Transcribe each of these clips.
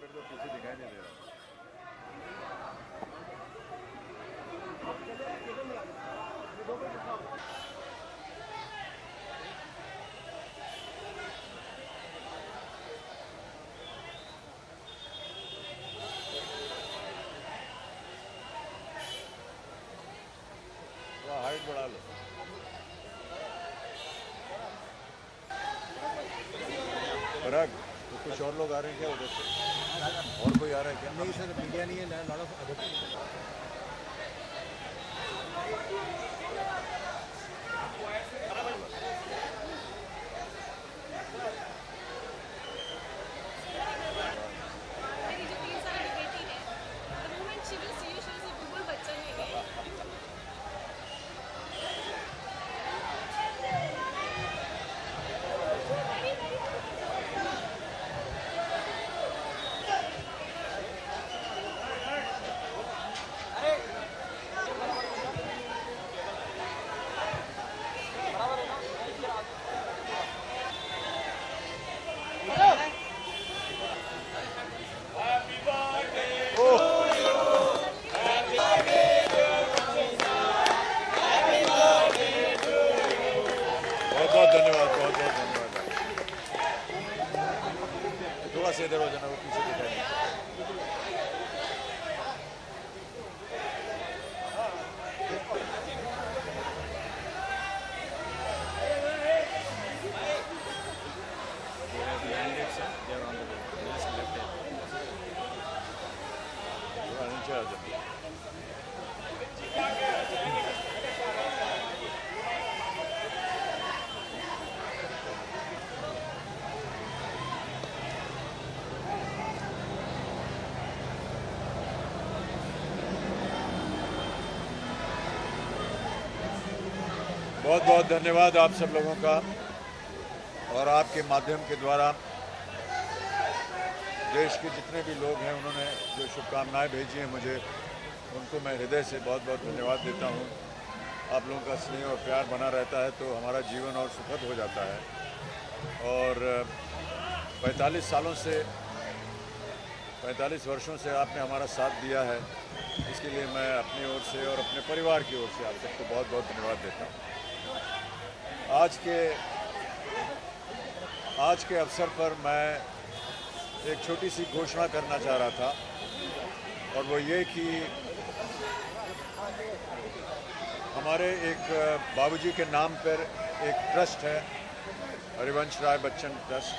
मेरे को पीछे दिखाई नहीं दे रहा। हाइट बढ़ा लो। पराग, तो कुछ और लोग आ रहे हैं क्या उधर से? और कोई आ रहा है क्या? नहीं सर, मीडिया नहीं है, लॉट ऑफ अदर। बहुत धन्यवाद, बहुत बहुत धन्यवाद। थोड़ा सा इधर हो जाना, वो पीछे दिखाई नहीं। थोड़ा नीचे आ जाना। बहुत बहुत धन्यवाद आप सब लोगों का, और आपके माध्यम के द्वारा देश के जितने भी लोग हैं उन्होंने जो शुभकामनाएं भेजी हैं मुझे, उनको मैं हृदय से बहुत बहुत धन्यवाद देता हूं। आप लोगों का स्नेह और प्यार बना रहता है तो हमारा जीवन और सुखद हो जाता है। और 45 वर्षों से आपने हमारा साथ दिया है, इसके लिए मैं अपनी ओर से और अपने परिवार की ओर से आप सबको बहुत बहुत धन्यवाद देता हूँ। आज के अवसर पर मैं एक छोटी सी घोषणा करना चाह रहा था, और वो ये कि हमारे एक बाबूजी के नाम पर एक ट्रस्ट है, हरिवंश राय बच्चन ट्रस्ट।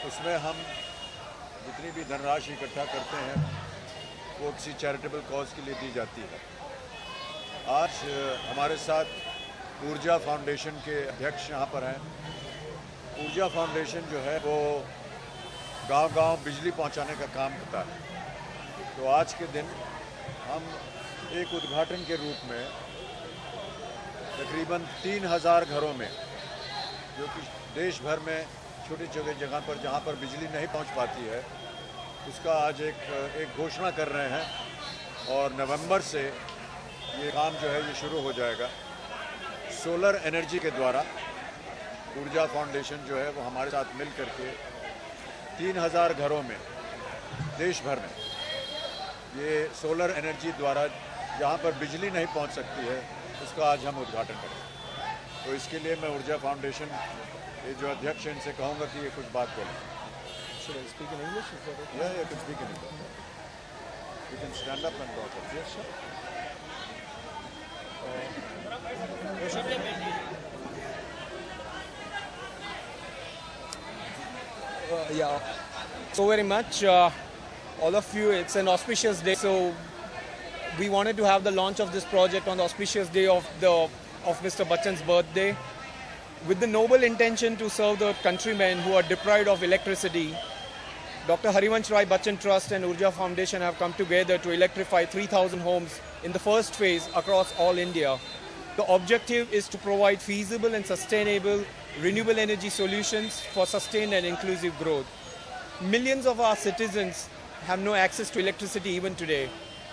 उसमें हम जितनी भी धनराशि इकट्ठा करते हैं वो किसी चैरिटेबल कॉज के लिए दी जाती है। आज हमारे साथ ऊर्जा फाउंडेशन के अध्यक्ष यहाँ पर हैं। ऊर्जा फाउंडेशन जो है वो गांव-गांव बिजली पहुँचाने का काम करता है। तो आज के दिन हम एक उद्घाटन के रूप में तकरीबन 3000 घरों में, जो कि देश भर में छोटी छोटी जगह पर जहाँ पर बिजली नहीं पहुँच पाती है, उसका आज एक घोषणा कर रहे हैं। और नवंबर से ये काम जो है ये शुरू हो जाएगा। सोलर एनर्जी के द्वारा ऊर्जा फाउंडेशन जो है वो हमारे साथ मिल करके 3000 घरों में देश भर में ये सोलर एनर्जी द्वारा जहाँ पर बिजली नहीं पहुँच सकती है उसका आज हम उद्घाटन करेंगे। तो इसके लिए मैं ऊर्जा फाउंडेशन ये जो अध्यक्ष हैं इनसे कहूँगा कि ये कुछ बात बोलें। Should I speak in English? Yeah, you can speak in English. You can stand up and talk. Yes, sir. Yeah. So very much, all of you. It's an auspicious day. So we wanted to have the launch of this project on the auspicious day of Mr. Bachchan's birthday, with the noble intention to serve the countrymen who are deprived of electricity. Dr. Harivansh Rai Bachchan Trust and Urja Foundation have come together to electrify 3,000 homes in the first phase across all India. The objective is to provide feasible and sustainable renewable energy solutions for sustained and inclusive growth. Millions of our citizens have no access to electricity even today.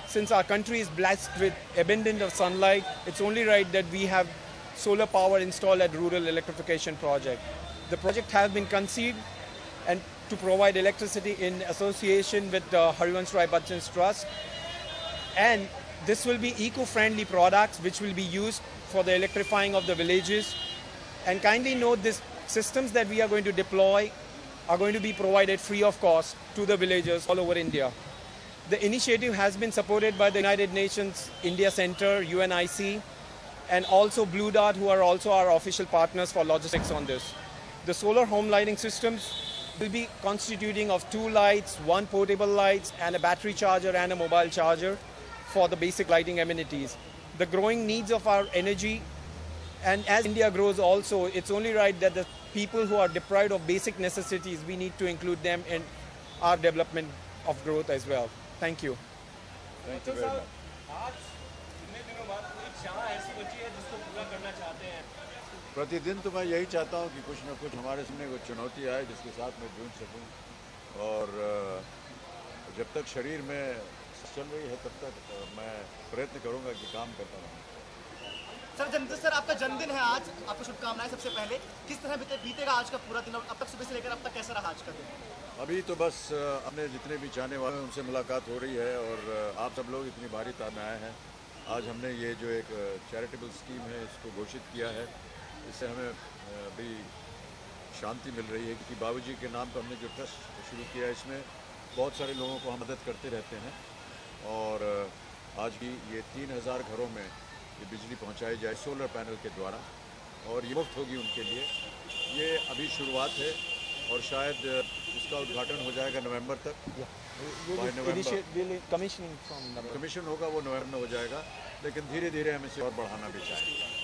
Since our country is blessed with abundance of sunlight, it's only right that we have solar power installed at Rural Electrification Project. The project has been conceived and to provide electricity in association with Harivansh Rai Bachchan's Trust. And this will be eco-friendly products which will be used for the electrifying of the villages. And kindly note, these systems that we are going to deploy are going to be provided free of cost to the villagers all over India. The initiative has been supported by the United Nations India Center, UNIC, and also Blue Dart, who are also our official partners for logistics on this. The solar home lighting systems will be constituting of 2 lights, 1 portable lights, and a battery charger and a mobile charger for the basic lighting amenities. The growing needs of our energy, and as India grows also, it's only right that the people who are deprived of basic necessities, we need to include them in our development of growth as well. Thank you. Thank you very much. आज इतने दिनों बाद कोई चाह ऐसी बची है जिसको पूरा करना चाहते हैं? प्रतिदिन तो मैं यही चाहता हूँ कि कुछ ना कुछ हमारे सामने कुछ चुनौती आए जिसके साथ मैं जूझ सकूँ, और जब तक शरीर में चल रही है तब तक मैं प्रयत्न करूँगा कि काम करता रहूँ। सर आपका जन्मदिन है आज, आपको शुभकामनाएं। सबसे पहले किस तरह बीतेगा आज का पूरा दिन, अब तक सुबह से लेकर अब तक कैसा रहा आज का दिन? अभी तो बस अपने जितने भी चाहने वाले हैं उनसे मुलाकात हो रही है, और आप सब लोग इतनी भारी तादाद में आए हैं। आज हमने ये जो एक चैरिटेबल स्कीम है इसको घोषित किया है, इससे हमें भी शांति मिल रही है क्योंकि बाबूजी के नाम पर हमने जो ट्रस्ट शुरू किया है इसमें बहुत सारे लोगों को हम मदद करते रहते हैं, और आज भी ये 3000 घरों में ये बिजली पहुंचाई जाए सोलर पैनल के द्वारा, और ये मुफ्त होगी उनके लिए। ये अभी शुरुआत है और शायद इसका उद्घाटन हो जाएगा नवंबर तक। कमीशन होगा वो नवंबर में हो जाएगा, लेकिन धीरे धीरे हम इसे और बढ़ाना भी चाहेंगे।